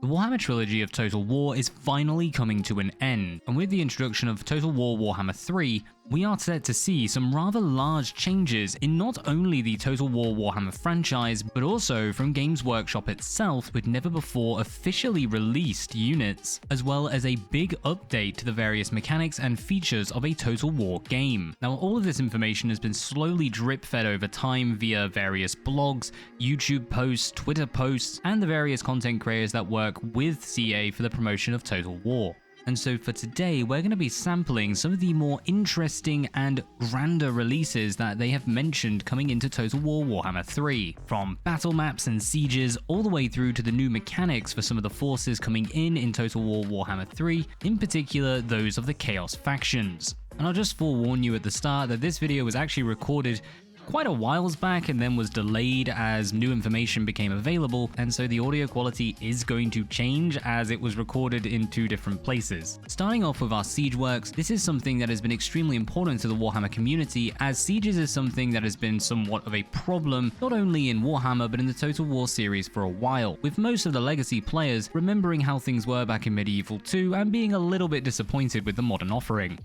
The Warhammer trilogy of Total War is finally coming to an end, and with the introduction of Total War Warhammer 3, we are set to see some rather large changes in not only the Total War Warhammer franchise, but also from Games Workshop itself with never before officially released units, as well as a big update to the various mechanics and features of a Total War game. Now, all of this information has been slowly drip-fed over time via various blogs, YouTube posts, Twitter posts, and the various content creators that work with CA for the promotion of Total War. And so for today, we're going to be sampling some of the more interesting and grander releases that they have mentioned coming into Total War Warhammer 3. From battle maps and sieges all the way through to the new mechanics for some of the forces coming in Total War Warhammer 3, in particular those of the Chaos factions. And I'll just forewarn you at the start that this video was actually recorded quite a whiles back and then was delayed as new information became available, and so the audio quality is going to change as it was recorded in two different places. Starting off with our siege works, this is something that has been extremely important to the Warhammer community, as sieges is something that has been somewhat of a problem not only in Warhammer but in the Total War series for a while, with most of the legacy players remembering how things were back in Medieval 2 and being a little bit disappointed with the modern offering.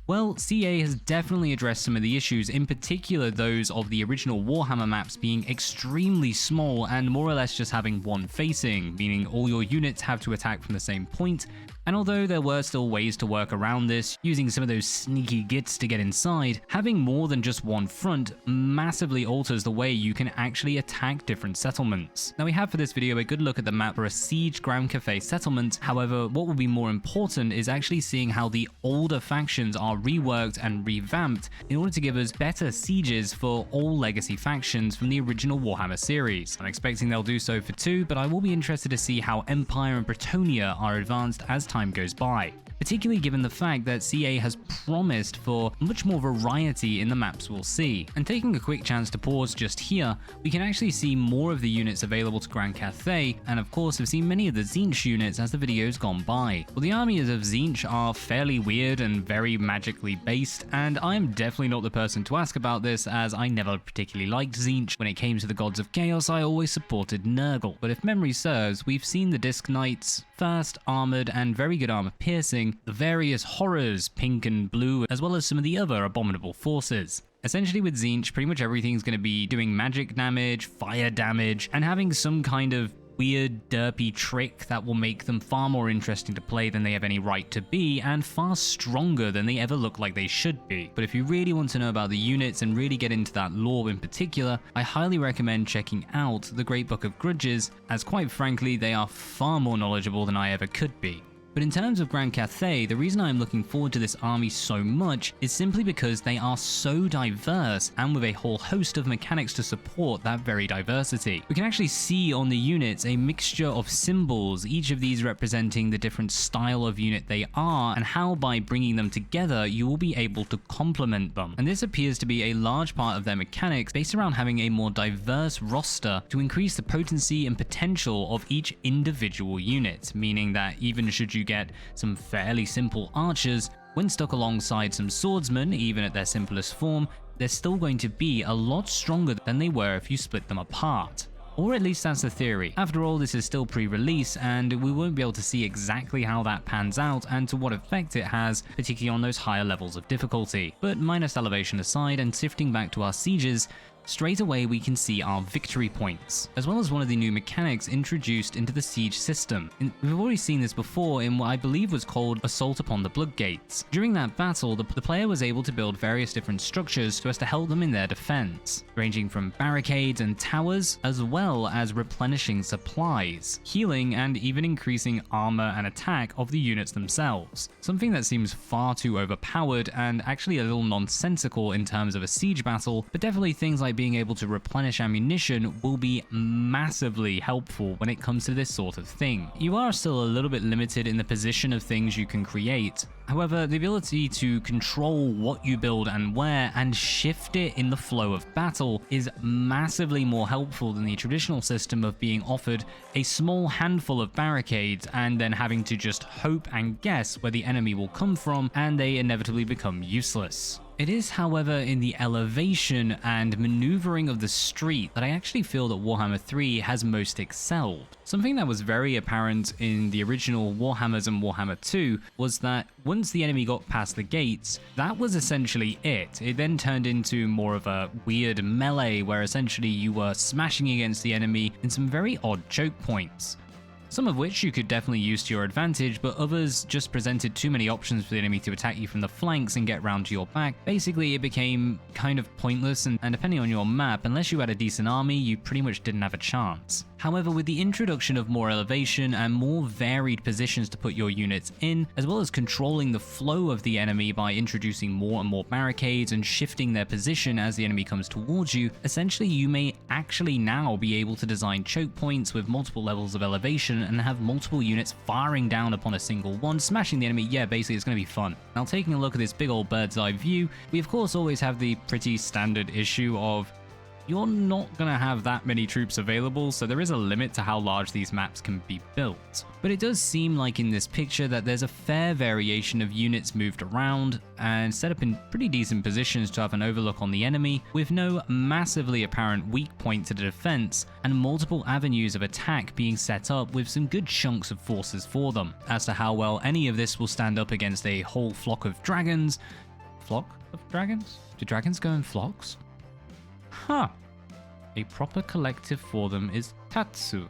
Well, CA has definitely addressed some of the issues, in particular those of the original Warhammer maps being extremely small and more or less just having one facing, meaning all your units have to attack from the same point. And although there were still ways to work around this, using some of those sneaky gits to get inside, having more than just one front massively alters the way you can actually attack different settlements. Now, we have for this video a good look at the map for a siege ground cafe settlement. However, what will be more important is actually seeing how the older factions are reworked and revamped in order to give us better sieges for all legacy factions from the original Warhammer series. I'm expecting they'll do so for 2, but I will be interested to see how Empire and Bretonnia are advanced as time goes by, particularly given the fact that CA has promised for much more variety in the maps we'll see. And taking a quick chance to pause just here, we can actually see more of the units available to Grand Cathay, and of course have seen many of the Tzeentch units as the video's gone by. Well, the armies of Tzeentch are fairly weird and very magically based, and I'm definitely not the person to ask about this, as I never particularly liked Tzeentch. When it came to the gods of chaos, I always supported Nurgle, but if memory serves, we've seen the Disc Knights, fast, armored, and very good armor piercing, the various horrors, pink and blue, as well as some of the other abominable forces. Essentially with Tzeentch, pretty much everything's going to be doing magic damage, fire damage, and having some kind of weird, derpy trick that will make them far more interesting to play than they have any right to be, and far stronger than they ever look like they should be. But if you really want to know about the units and really get into that lore in particular, I highly recommend checking out the Great Book of Grudges, as quite frankly, they are far more knowledgeable than I ever could be. But in terms of Grand Cathay, the reason I'm looking forward to this army so much is simply because they are so diverse and with a whole host of mechanics to support that very diversity. We can actually see on the units a mixture of symbols, each of these representing the different style of unit they are, and how by bringing them together you will be able to complement them. And this appears to be a large part of their mechanics based around having a more diverse roster to increase the potency and potential of each individual unit, meaning that even should you get some fairly simple archers, when stuck alongside some swordsmen, even at their simplest form, they're still going to be a lot stronger than they were if you split them apart. Or at least that's the theory. After all, this is still pre-release, and we won't be able to see exactly how that pans out and to what effect it has, particularly on those higher levels of difficulty. But minus elevation aside and shifting back to our sieges, straight away we can see our victory points, as well as one of the new mechanics introduced into the siege system. We've already seen this before in what I believe was called Assault upon the Bloodgates. During that battle, the player was able to build various different structures so as to help them in their defense, ranging from barricades and towers, as well as replenishing supplies, healing, and even increasing armor and attack of the units themselves. Something that seems far too overpowered and actually a little nonsensical in terms of a siege battle, but definitely things like being able to replenish ammunition will be massively helpful when it comes to this sort of thing. You are still a little bit limited in the position of things you can create. However, the ability to control what you build and where and shift it in the flow of battle is massively more helpful than the traditional system of being offered a small handful of barricades and then having to just hope and guess where the enemy will come from, and they inevitably become useless. It is, however, in the elevation and maneuvering of the street that I actually feel that Warhammer 3 has most excelled. Something that was very apparent in the original Warhammers and Warhammer 2 was that once the enemy got past the gates, that was essentially it. It then turned into more of a weird melee where essentially you were smashing against the enemy in some very odd choke points. Some of which you could definitely use to your advantage, but others just presented too many options for the enemy to attack you from the flanks and get round to your back. Basically, it became kind of pointless, and depending on your map, unless you had a decent army, you pretty much didn't have a chance. However, with the introduction of more elevation and more varied positions to put your units in, as well as controlling the flow of the enemy by introducing more and more barricades and shifting their position as the enemy comes towards you, essentially you may actually now be able to design choke points with multiple levels of elevation and have multiple units firing down upon a single one, smashing the enemy. Yeah, basically it's going to be fun. Now, taking a look at this big old bird's eye view, we of course always have the pretty standard issue of you're not going to have that many troops available, so there is a limit to how large these maps can be built. But it does seem like in this picture that there's a fair variation of units moved around and set up in pretty decent positions to have an overlook on the enemy, with no massively apparent weak point to the defense, and multiple avenues of attack being set up with some good chunks of forces for them. As to how well any of this will stand up against a whole flock of dragons... Flock of dragons? Do dragons go in flocks? Huh. A proper collective for them is Tatsu.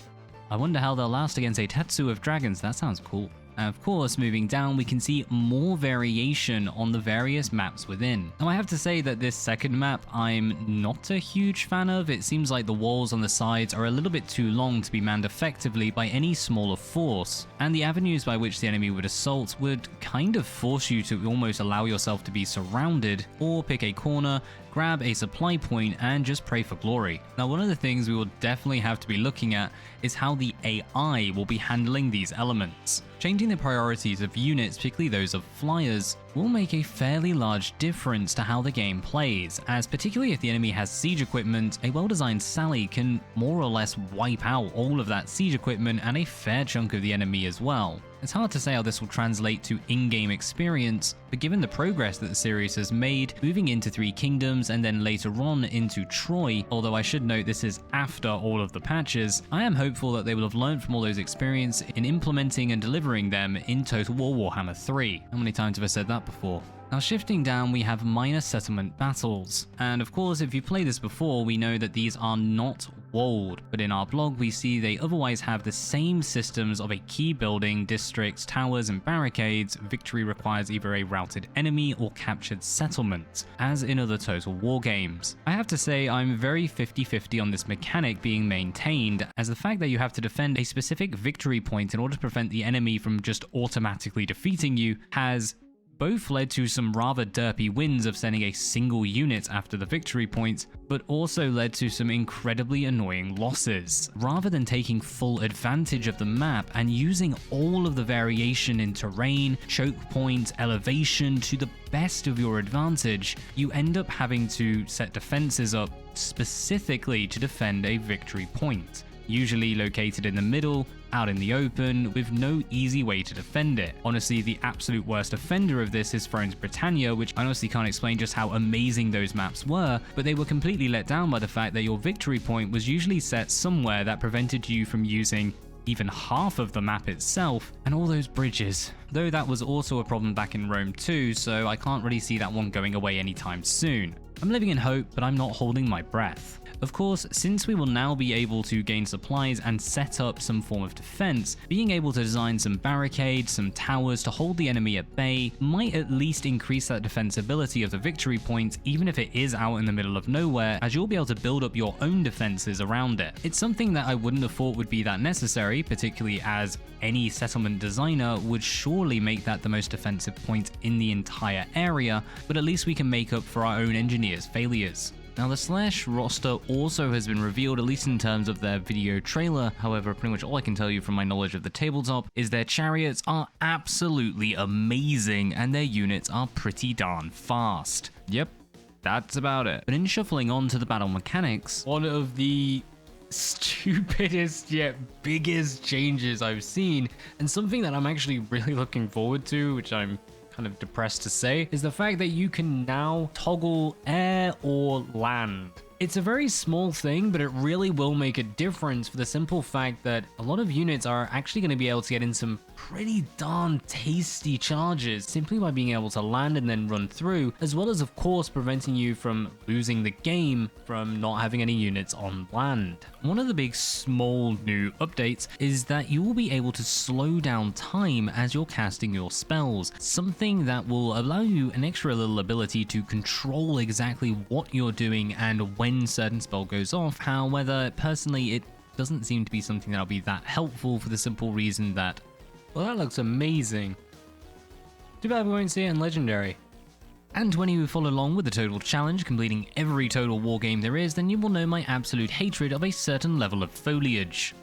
I wonder how they'll last against a Tatsu of dragons. That sounds cool. And of course, moving down, we can see more variation on the various maps within. Now, I have to say that this second map I'm not a huge fan of. It seems like the walls on the sides are a little bit too long to be manned effectively by any smaller force, and the avenues by which the enemy would assault would kind of force you to almost allow yourself to be surrounded, or pick a corner, grab a supply point, and just pray for glory. Now, one of the things we will definitely have to be looking at is how the AI will be handling these elements. Changing the priorities of units, particularly those of flyers, will make a fairly large difference to how the game plays, as particularly if the enemy has siege equipment, a well-designed sally can more or less wipe out all of that siege equipment and a fair chunk of the enemy as well. It's hard to say how this will translate to in-game experience, but given the progress that the series has made, moving into Three Kingdoms and then later on into Troy, although I should note this is after all of the patches, I am hopeful that they will have learned from all those experience in implementing and delivering them in Total War Warhammer 3. How many times have I said that before? Now, shifting down, we have minor settlement battles, and of course if you've played this before, we know that these are not walled, but in our blog we see they otherwise have the same systems of a key building, districts, towers and barricades. Victory requires either a routed enemy or captured settlement, as in other Total War games. I have to say I'm very 50-50 on this mechanic being maintained, as the fact that you have to defend a specific victory point in order to prevent the enemy from just automatically defeating you has both led to some rather derpy wins of sending a single unit after the victory point, but also led to some incredibly annoying losses. Rather than taking full advantage of the map and using all of the variation in terrain, choke points, elevation to the best of your advantage, you end up having to set defenses up specifically to defend a victory point, usually located in the middle, out in the open, with no easy way to defend it. Honestly, the absolute worst offender of this is Thrones Britannia, which I honestly can't explain just how amazing those maps were, but they were completely let down by the fact that your victory point was usually set somewhere that prevented you from using even half of the map itself, and all those bridges. Though that was also a problem back in Rome too, so I can't really see that one going away anytime soon. I'm living in hope, but I'm not holding my breath. Of course, since we will now be able to gain supplies and set up some form of defense, being able to design some barricades, some towers to hold the enemy at bay might at least increase that defensibility of the victory point, even if it is out in the middle of nowhere, as you'll be able to build up your own defenses around it. It's something that I wouldn't have thought would be that necessary, particularly as any settlement designer would surely make that the most defensive point in the entire area, but at least we can make up for our own engineers' failures. Now, the Slaanesh roster also has been revealed, at least in terms of their video trailer. However, pretty much all I can tell you from my knowledge of the tabletop is their chariots are absolutely amazing and their units are pretty darn fast. Yep, that's about it. But in shuffling on to the battle mechanics, one of the stupidest yet biggest changes I've seen, and something that I'm actually really looking forward to, which I'm kind of depressed to say, is the fact that you can now toggle air or land. It's a very small thing, but it really will make a difference for the simple fact that a lot of units are actually going to be able to get in some pretty darn tasty charges simply by being able to land and then run through, as well as of course preventing you from losing the game from not having any units on land. One of the big small new updates is that you will be able to slow down time as you're casting your spells, something that will allow you an extra little ability to control exactly what you're doing and when certain spell goes off. However, personally, it doesn't seem to be something that'll be that helpful for the simple reason that, well, that looks amazing. Too bad we won't see it in Legendary. And when you follow along with the Total Challenge, completing every Total War game there is, then you will know my absolute hatred of a certain level of foliage.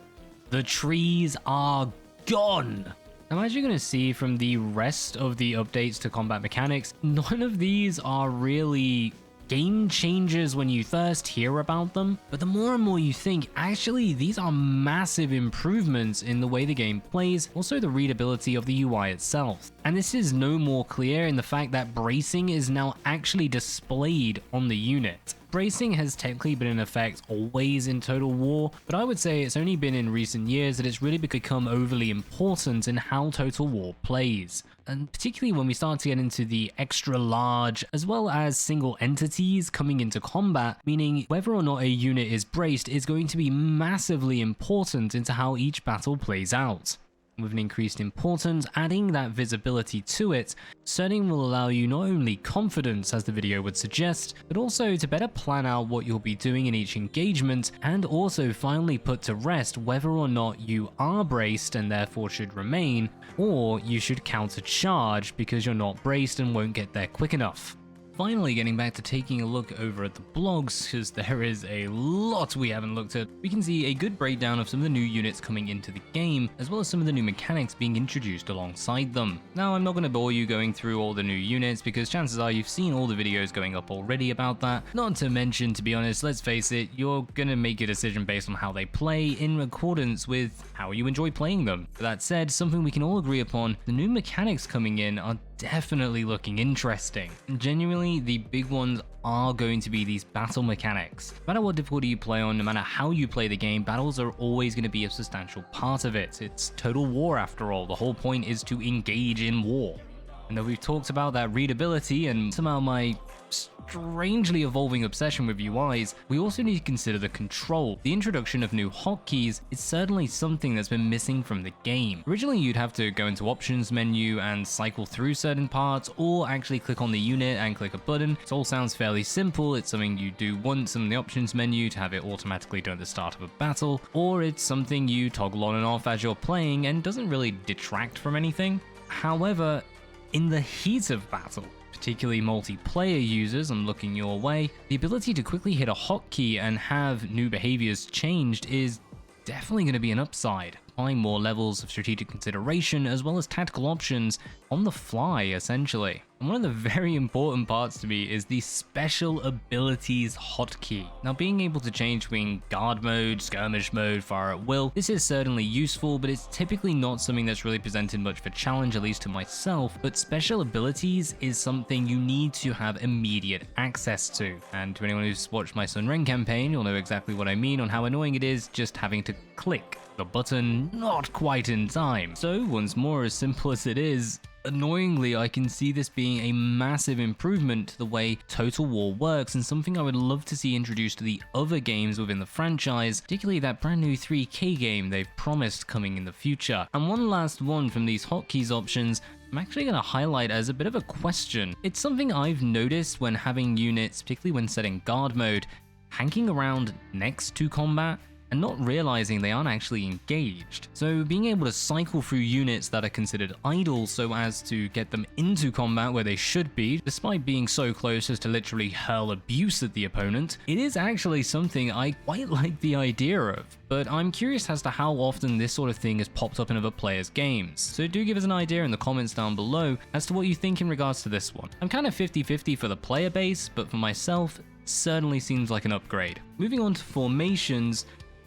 The trees are gone! Now, as you're going to see from the rest of the updates to combat mechanics, none of these are really game changers when you first hear about them, but the more and more you think, actually these are massive improvements in the way the game plays, also the readability of the UI itself. And this is no more clear in the fact that bracing is now actually displayed on the unit. Bracing has technically been in effect always in Total War, but I would say it's only been in recent years that it's really become overly important in how Total War plays. And particularly when we start to get into the extra large as well as single entities coming into combat, meaning whether or not a unit is braced is going to be massively important into how each battle plays out. With an increased importance, adding that visibility to it certainly will allow you not only confidence, as the video would suggest, but also to better plan out what you'll be doing in each engagement, and also finally put to rest whether or not you are braced and therefore should remain, or you should counter-charge because you're not braced and won't get there quick enough. Finally, getting back to taking a look over at the blogs, because there is a lot we haven't looked at, we can see a good breakdown of some of the new units coming into the game, as well as some of the new mechanics being introduced alongside them. Now, I'm not going to bore you going through all the new units, because chances are you've seen all the videos going up already about that. Not to mention, to be honest, let's face it, you're going to make a decision based on how they play in accordance with how you enjoy playing them. That said, something we can all agree upon, the new mechanics coming in are definitely looking interesting. Genuinely, the big ones are going to be these battle mechanics. No matter what difficulty you play on, no matter how you play the game, battles are always going to be a substantial part of it. It's Total War after all. The whole point is to engage in war. And though we've talked about that readability and somehow my strangely evolving obsession with UIs, we also need to consider the control. The introduction of new hotkeys is certainly something that's been missing from the game. Originally, you'd have to go into options menu and cycle through certain parts, or actually click on the unit and click a button. It all sounds fairly simple. It's something you do once in the options menu to have it automatically done at the start of a battle, or it's something you toggle on and off as you're playing and doesn't really detract from anything. However, in the heat of battle, particularly multiplayer users, I'm looking your way, the ability to quickly hit a hotkey and have new behaviors changed is definitely going to be an upside, applying more levels of strategic consideration as well as tactical options on the fly, essentially. And one of the very important parts to me is the special abilities hotkey. Now, being able to change between guard mode, skirmish mode, fire at will, this is certainly useful, but it's typically not something that's really presented much for challenge, at least to myself. But special abilities is something you need to have immediate access to. And to anyone who's watched my Sun Ren campaign, you'll know exactly what I mean on how annoying it is just having to click the button not quite in time. So once more, as simple as it is, annoyingly, I can see this being a massive improvement to the way Total War works, and something I would love to see introduced to the other games within the franchise, particularly that brand new 3K game they've promised coming in the future. And one last one from these hotkeys options, I'm actually going to highlight as a bit of a question. It's something I've noticed when having units, particularly when setting guard mode, hanging around next to combat and not realizing they aren't actually engaged. So being able to cycle through units that are considered idle so as to get them into combat where they should be, despite being so close as to literally hurl abuse at the opponent, it is actually something I quite like the idea of. But I'm curious as to how often this sort of thing has popped up in other players' games. So do give us an idea in the comments down below as to what you think in regards to this one. I'm kind of 50-50 for the player base, but for myself, it certainly seems like an upgrade. Moving on to formations,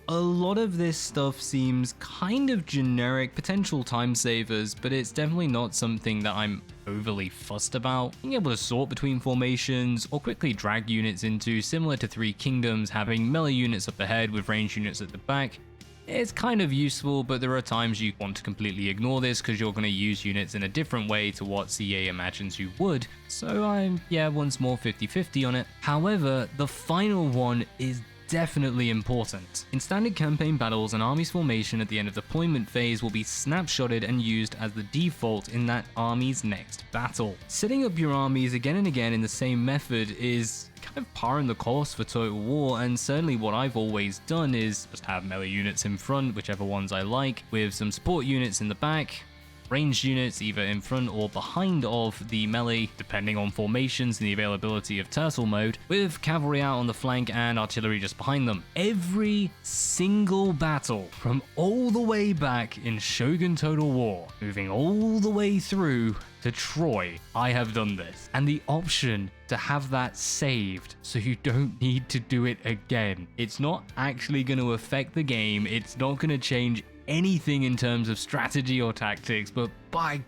A lot of this stuff seems kind of generic, potential time savers, but it's definitely not something that I'm overly fussed about. Being able to sort between formations or quickly drag units into, similar to Three Kingdoms, having melee units up ahead with range units at the back, it's kind of useful, but there are times you want to completely ignore this because you're going to use units in a different way to what CA imagines you would. So I'm, once more 50-50 on it. However, the final one is definitely important. In standard campaign battles, an army's formation at the end of the deployment phase will be snapshotted and used as the default in that army's next battle. Setting up your armies again and again in the same method is kind of par in the course for Total War, and certainly what I've always done is just have melee units in front, whichever ones I like, with some support units in the back, ranged units either in front or behind of the melee, depending on formations and the availability of turtle mode, with cavalry out on the flank and artillery just behind them. Every single battle from all the way back in Shogun Total War, moving all the way through to Troy, I have done this. And the option to have that saved so you don't need to do it again. It's not actually going to affect the game, it's not going to change anything in terms of strategy or tactics, but by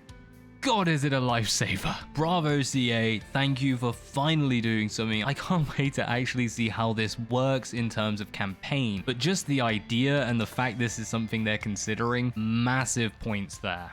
God, is it a lifesaver. Bravo CA, thank you for finally doing something. I can't wait to actually see how this works in terms of campaign, but just the idea and the fact this is something they're considering, massive points there.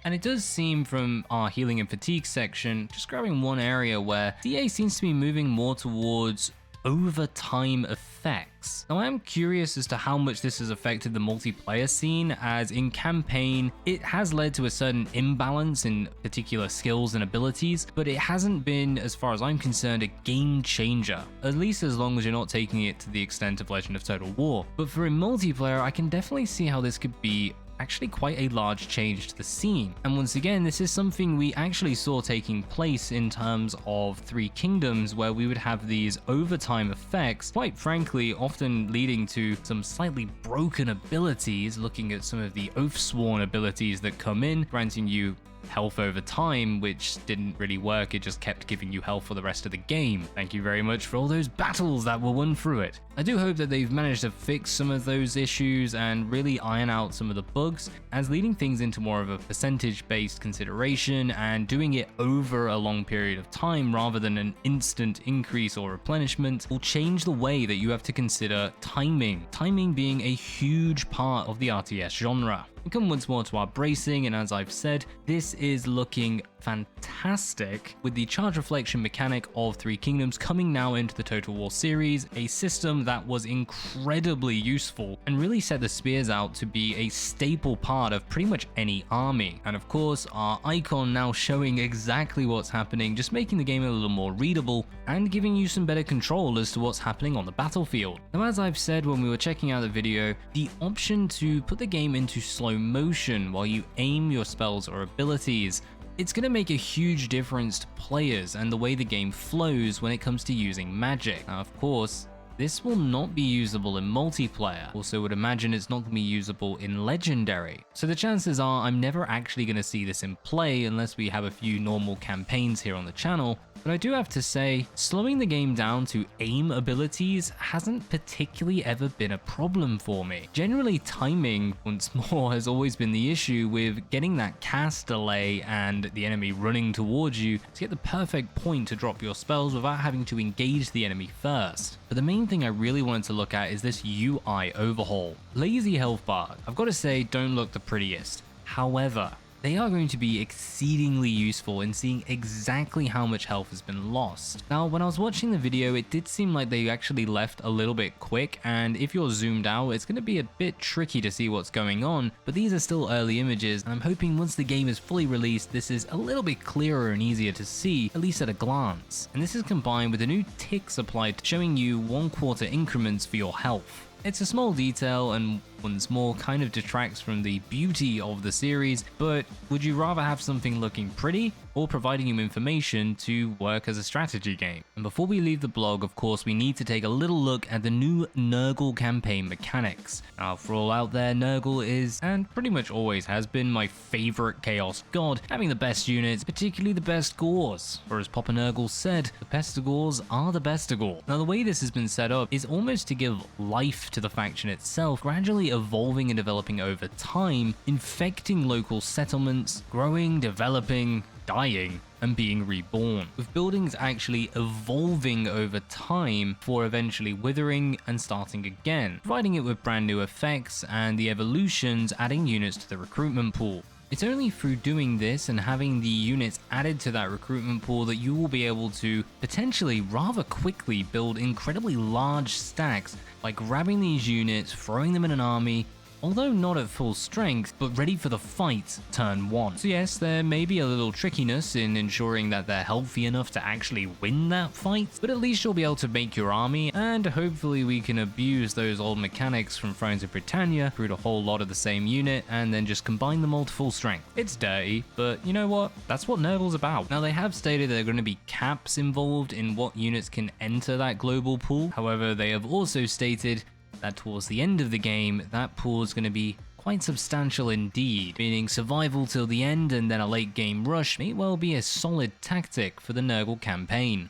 And it does seem from our healing and fatigue section, just grabbing one area where CA seems to be moving more towards overtime effects. Now I am curious as to how much this has affected the multiplayer scene, as in campaign it has led to a certain imbalance in particular skills and abilities, but it hasn't been, as far as I'm concerned, a game changer, at least as long as you're not taking it to the extent of Legend of Total War. But for in multiplayer, I can definitely see how this could be actually quite a large change to the scene. And once again, this is something we actually saw taking place in terms of Three Kingdoms, where we would have these overtime effects, quite frankly often leading to some slightly broken abilities, looking at some of the Oathsworn abilities that come in, granting you health over time, which didn't really work. It just kept giving you health for the rest of the game. Thank you very much for all those battles that were won through it. I do hope that they've managed to fix some of those issues and really iron out some of the bugs, as leading things into more of a percentage-based consideration and doing it over a long period of time rather than an instant increase or replenishment will change the way that you have to consider timing. Timing being a huge part of the RTS genre. We come once more to our bracing, and as I've said, this is looking fantastic with the charge reflection mechanic of Three Kingdoms coming now into the Total War series, a system that was incredibly useful and really set the spears out to be a staple part of pretty much any army. And of course, our icon now showing exactly what's happening, just making the game a little more readable and giving you some better control as to what's happening on the battlefield. Now, as I've said when we were checking out the video, the option to put the game into slow motion while you aim your spells or abilities, it's going to make a huge difference to players and the way the game flows when it comes to using magic. Now, of course, this will not be usable in multiplayer. Also would imagine it's not going to be usable in Legendary. So the chances are I'm never actually going to see this in play unless we have a few normal campaigns here on the channel. But I do have to say, slowing the game down to aim abilities hasn't particularly ever been a problem for me. Generally, timing, once more, has always been the issue with getting that cast delay and the enemy running towards you to get the perfect point to drop your spells without having to engage the enemy first. But the main thing I really wanted to look at is this UI overhaul. Lazy health bar, I've got to say, don't look the prettiest. However, they are going to be exceedingly useful in seeing exactly how much health has been lost. Now, when I was watching the video, it did seem like they actually left a little bit quick, and if you're zoomed out, it's going to be a bit tricky to see what's going on, but these are still early images, and I'm hoping once the game is fully released, this is a little bit clearer and easier to see, at least at a glance. And this is combined with the new ticks applied showing you 1/4 increments for your health. It's a small detail, and once more kind of detracts from the beauty of the series, but would you rather have something looking pretty or providing you information to work as a strategy game? And before we leave the blog, of course, we need to take a little look at the new Nurgle campaign mechanics. Now, for all out there, Nurgle is, and pretty much always has been, my favorite Chaos God, having the best units, particularly the best Gors. Or as Papa Nurgle said, the best Gors are the best Gors. Now, the way this has been set up is almost to give life to the faction itself, gradually evolving and developing over time, infecting local settlements, growing, developing, dying, and being reborn, with buildings actually evolving over time for eventually withering and starting again, providing it with brand new effects and the evolutions adding units to the recruitment pool. It's only through doing this and having the units added to that recruitment pool that you will be able to potentially rather quickly build incredibly large stacks by grabbing these units, throwing them in an army, although not at full strength, but ready for the fight turn 1. So yes, there may be a little trickiness in ensuring that they're healthy enough to actually win that fight, but at least you'll be able to make your army, and hopefully we can abuse those old mechanics from Thrones of Britannia, recruit a whole lot of the same unit, and then just combine them all to full strength. It's dirty, but you know what? That's what Nurgle's about. Now, they have stated there are going to be caps involved in what units can enter that global pool. However, they have also stated that towards the end of the game, that pool is going to be quite substantial indeed, meaning survival till the end and then a late game rush may well be a solid tactic for the Nurgle campaign.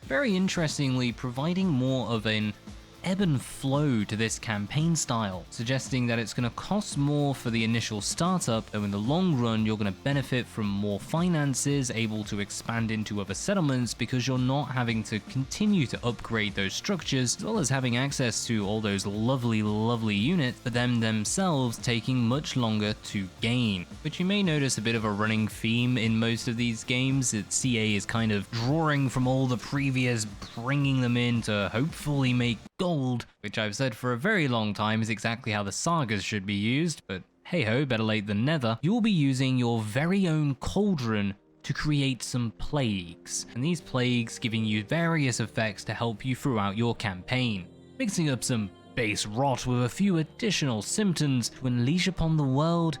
Very interestingly, providing more of an ebb and flow to this campaign style, suggesting that it's going to cost more for the initial startup, though in the long run you're going to benefit from more finances, able to expand into other settlements because you're not having to continue to upgrade those structures, as well as having access to all those lovely units, but them themselves taking much longer to gain. Which you may notice a bit of a running theme in most of these games, that CA is kind of drawing from all the previous, bringing them in to hopefully make gold, which I've said for a very long time is exactly how the sagas should be used, but hey ho, better late than never. You'll be using your very own cauldron to create some plagues, and these plagues giving you various effects to help you throughout your campaign, mixing up some base rot with a few additional symptoms to unleash upon the world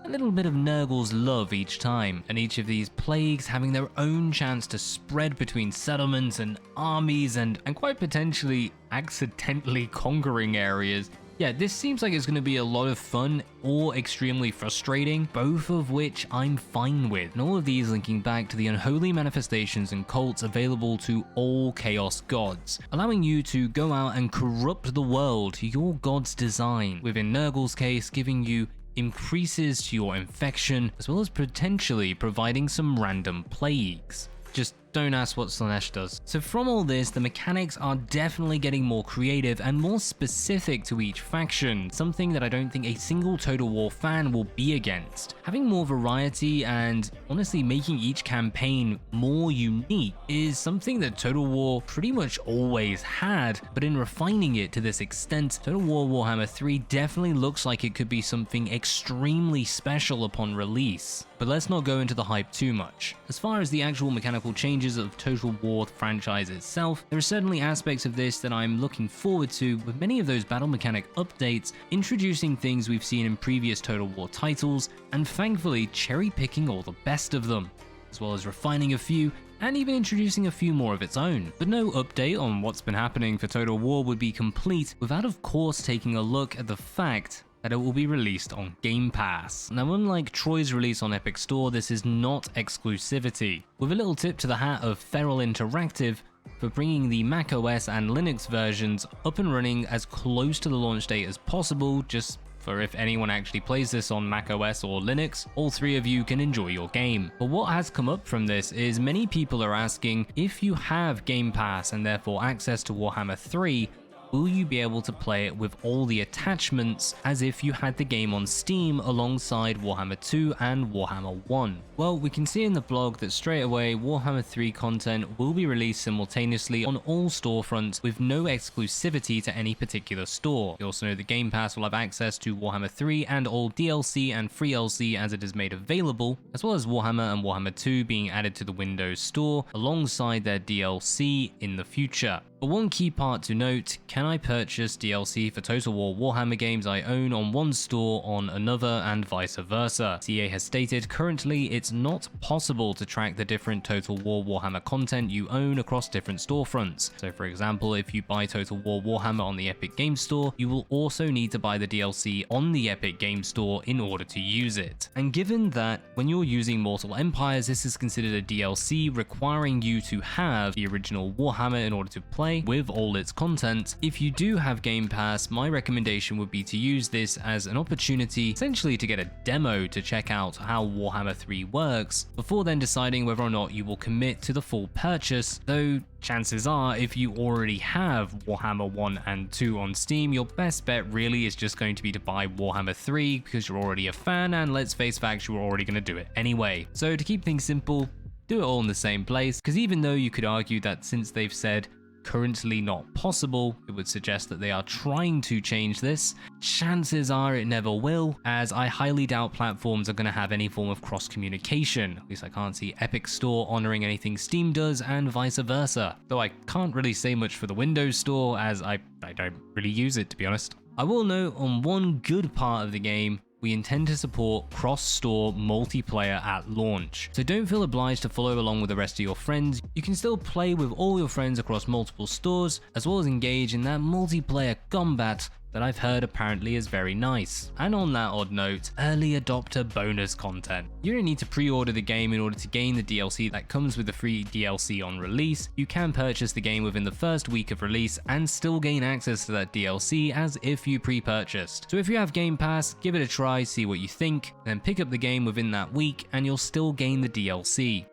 a little bit of Nurgle's love each time, and each of these plagues having their own chance to spread between settlements and armies and quite potentially accidentally conquering areas. Yeah, this seems like it's going to be a lot of fun or extremely frustrating, both of which I'm fine with, and all of these linking back to the unholy manifestations and cults available to all Chaos Gods, allowing you to go out and corrupt the world to your god's design, within Nurgle's case giving you increases to your infection, as well as potentially providing some random plagues. Just don't ask what Slaanesh does. So from all this, the mechanics are definitely getting more creative and more specific to each faction, something that I don't think a single Total War fan will be against. Having more variety and honestly making each campaign more unique is something that Total War pretty much always had, but in refining it to this extent, Total War Warhammer 3 definitely looks like it could be something extremely special upon release. But let's not go into the hype too much. As far as the actual mechanical changes of Total War franchise itself, there are certainly aspects of this that I'm looking forward to, with many of those battle mechanic updates introducing things we've seen in previous Total War titles, and thankfully cherry picking all the best of them, as well as refining a few and even introducing a few more of its own. But no update on what's been happening for Total War would be complete without of course taking a look at the fact that it will be released on Gamepass. Now, unlike Troy's release on Epic Store, this is not exclusivity, with a little tip to the hat of Feral Interactive for bringing the macOS and Linux versions up and running as close to the launch date as possible, just for if anyone actually plays this on macOS or Linux, all three of you can enjoy your game. But what has come up from this is many people are asking, if you have Game Pass and therefore access to Warhammer 3, will you be able to play it with all the attachments as if you had the game on Steam alongside Warhammer 2 and Warhammer 1? Well, we can see in the blog that straight away Warhammer 3 content will be released simultaneously on all storefronts with no exclusivity to any particular store. You also know the Game Pass will have access to Warhammer 3 and all DLC and free LC as it is made available, as well as Warhammer and Warhammer 2 being added to the Windows Store alongside their DLC in the future. But one key part to note, can I purchase DLC for Total War Warhammer games I own on one store on another and vice versa? CA has stated currently it's not possible to track the different Total War Warhammer content you own across different storefronts. So for example, if you buy Total War Warhammer on the Epic Games Store, you will also need to buy the DLC on the Epic Games Store in order to use it. And given that when you're using Mortal Empires, this is considered a DLC requiring you to have the original Warhammer in order to play with all its content. If you do have Game Pass, my recommendation would be to use this as an opportunity essentially to get a demo to check out how Warhammer 3 works before then deciding whether or not you will commit to the full purchase, though chances are if you already have Warhammer 1 and 2 on Steam, your best bet really is just going to be to buy Warhammer 3 because you're already a fan, and let's face facts, you're already going to do it anyway. So to keep things simple, do it all in the same place, because even though you could argue that since they've said currently not possible, it would suggest that they are trying to change this. Chances are it never will, as I highly doubt platforms are going to have any form of cross communication. At least I can't see Epic Store honoring anything Steam does and vice versa. Though I can't really say much for the Windows Store, as I don't really use it, to be honest. I will note on one good part of the game, we intend to support cross-store multiplayer at launch. So don't feel obliged to follow along with the rest of your friends. You can still play with all your friends across multiple stores, as well as engage in that multiplayer combat that I've heard apparently is very nice. And on that odd note, early adopter bonus content. You don't need to pre-order the game in order to gain the DLC that comes with the free DLC on release. You can purchase the game within the first week of release and still gain access to that DLC as if you pre-purchased. So if you have Game Pass, give it a try, see what you think, then pick up the game within that week and you'll still gain the DLC.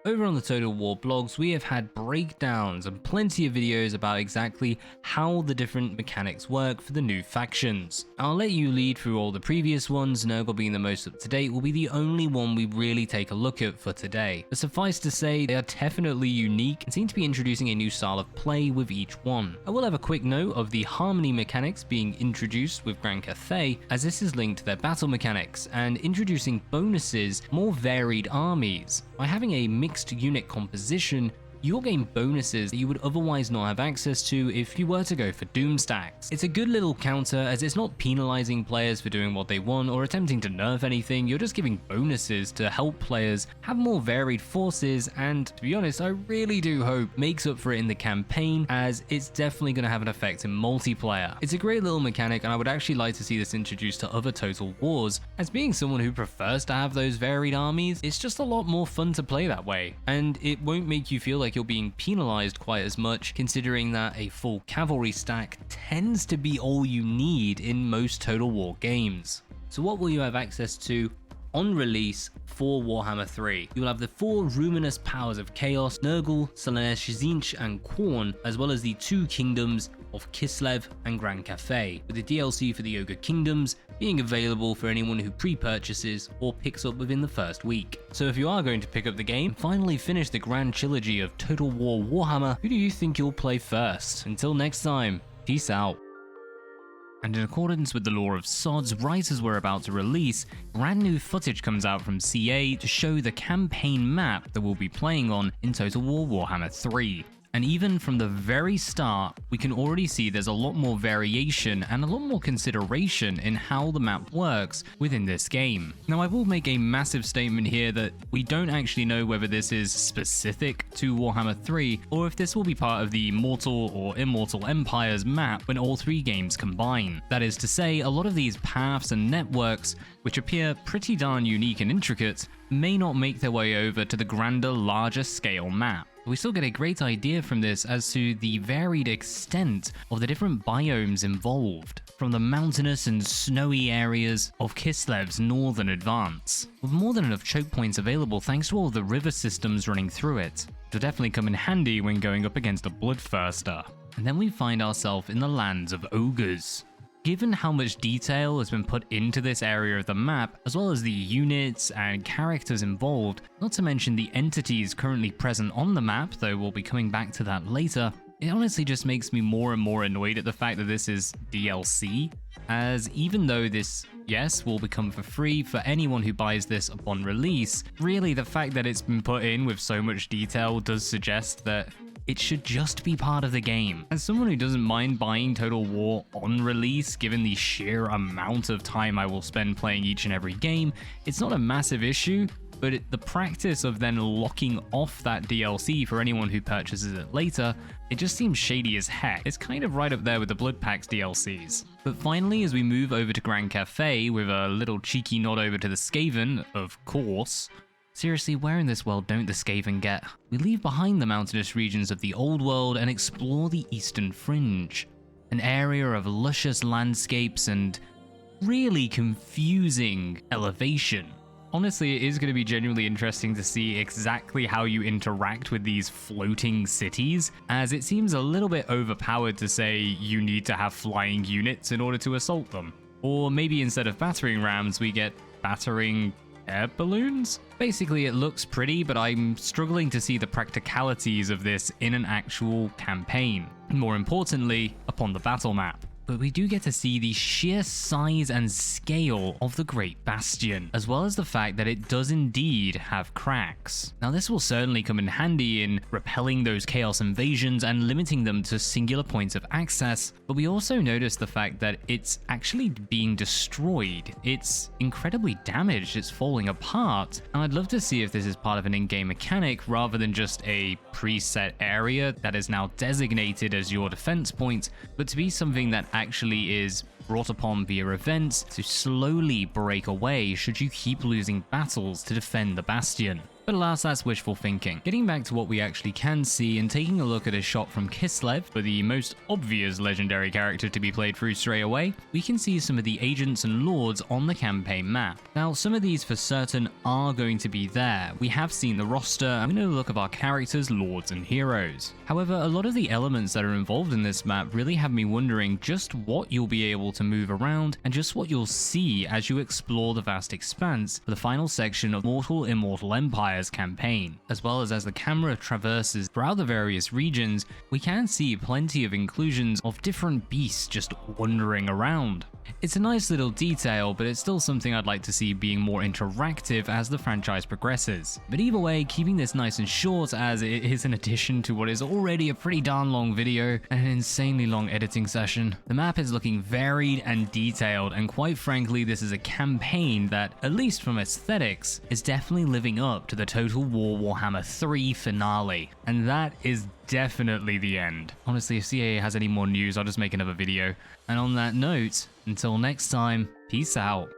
Over on the Total War blogs, we have had breakdowns and plenty of videos about exactly how the different mechanics work for the new factions. I'll let you lead through all the previous ones, Nurgle being the most up to date will be the only one we really take a look at for today. But suffice to say, they are definitely unique and seem to be introducing a new style of play with each one. I will have a quick note of the harmony mechanics being introduced with Grand Cathay, as this is linked to their battle mechanics, and introducing bonuses, more varied armies. By having a mixed unit composition, you'll gain bonuses that you would otherwise not have access to if you were to go for Doom stacks. It's a good little counter, as it's not penalizing players for doing what they want or attempting to nerf anything. You're just giving bonuses to help players have more varied forces, and to be honest, I really do hope makes up for it in the campaign, as it's definitely going to have an effect in multiplayer. It's a great little mechanic, and I would actually like to see this introduced to other Total Wars. As being someone who prefers to have those varied armies, it's just a lot more fun to play that way, and it won't make you feel like you're being penalized quite as much, considering that a full cavalry stack tends to be all you need in most Total War games. So what will you have access to on release for Warhammer 3? You will have the 4 ruminous powers of chaos, Nurgle, Slaanesh, Tzeentch and Khorne, as well as the 2 kingdoms of Kislev and Grand Cathay, with the DLC for the Ogre Kingdoms being available for anyone who pre-purchases or picks up within the first week. So if you are going to pick up the game and finally finish the grand trilogy of Total War Warhammer, who do you think you'll play first? Until next time, peace out. And in accordance with the law of sods, right as we're about to release, brand new footage comes out from CA to show the campaign map that we'll be playing on in Total War Warhammer 3. And even from the very start, we can already see there's a lot more variation and a lot more consideration in how the map works within this game. Now, I will make a massive statement here that we don't actually know whether this is specific to Warhammer 3 or if this will be part of the Mortal or Immortal Empires map when all 3 games combine. That is to say, a lot of these paths and networks, which appear pretty darn unique and intricate, may not make their way over to the grander, larger scale map. We still get a great idea from this as to the varied extent of the different biomes involved, from the mountainous and snowy areas of Kislev's northern advance, with more than enough choke points available thanks to all the river systems running through it. It'll definitely come in handy when going up against a bloodthirster. And then we find ourselves in the lands of ogres. Given how much detail has been put into this area of the map, as well as the units and characters involved, not to mention the entities currently present on the map, though we'll be coming back to that later, it honestly just makes me more and more annoyed at the fact that this is DLC, as even though this, yes, will become for free for anyone who buys this upon release, really the fact that it's been put in with so much detail does suggest that it should just be part of the game. As someone who doesn't mind buying Total War on release, given the sheer amount of time I will spend playing each and every game, it's not a massive issue, but the practice of then locking off that DLC for anyone who purchases it later, it just seems shady as heck. It's kind of right up there with the Blood Packs DLCs. But finally, as we move over to Grand Cathay with a little cheeky nod over to the Skaven, of course. Seriously, where in this world don't the Skaven get? We leave behind the mountainous regions of the Old World and explore the Eastern Fringe, an area of luscious landscapes and really confusing elevation. Honestly, it is going to be genuinely interesting to see exactly how you interact with these floating cities, as it seems a little bit overpowered to say you need to have flying units in order to assault them. Or maybe instead of battering rams, we get battering air balloons? Basically, it looks pretty, but I'm struggling to see the practicalities of this in an actual campaign. More importantly, upon the battle map. But we do get to see the sheer size and scale of the Great Bastion, as well as the fact that it does indeed have cracks. Now this will certainly come in handy in repelling those chaos invasions and limiting them to singular points of access, but we also notice the fact that it's actually being destroyed. It's incredibly damaged, it's falling apart, and I'd love to see if this is part of an in-game mechanic rather than just a preset area that is now designated as your defense point, but to be something that actually is brought upon via events to slowly break away should you keep losing battles to defend the Bastion. But alas, that's wishful thinking. Getting back to what we actually can see and taking a look at a shot from Kislev, for the most obvious legendary character to be played through straight away, we can see some of the agents and lords on the campaign map. Now, some of these for certain are going to be there. We have seen the roster, and we know the look of our characters, lords and heroes. However, a lot of the elements that are involved in this map really have me wondering just what you'll be able to move around and just what you'll see as you explore the vast expanse for the final section of Mortal Immortal Empire campaign. As well as the camera traverses throughout the various regions, we can see plenty of inclusions of different beasts just wandering around. It's a nice little detail, but it's still something I'd like to see being more interactive as the franchise progresses. But either way, keeping this nice and short as it is an addition to what is already a pretty darn long video and an insanely long editing session. The map is looking varied and detailed, and quite frankly, this is a campaign that, at least from aesthetics, is definitely living up to the Total War Warhammer 3 finale. And that is definitely the end. Honestly, if CAA has any more news, I'll just make another video. And on that note, until next time, peace out.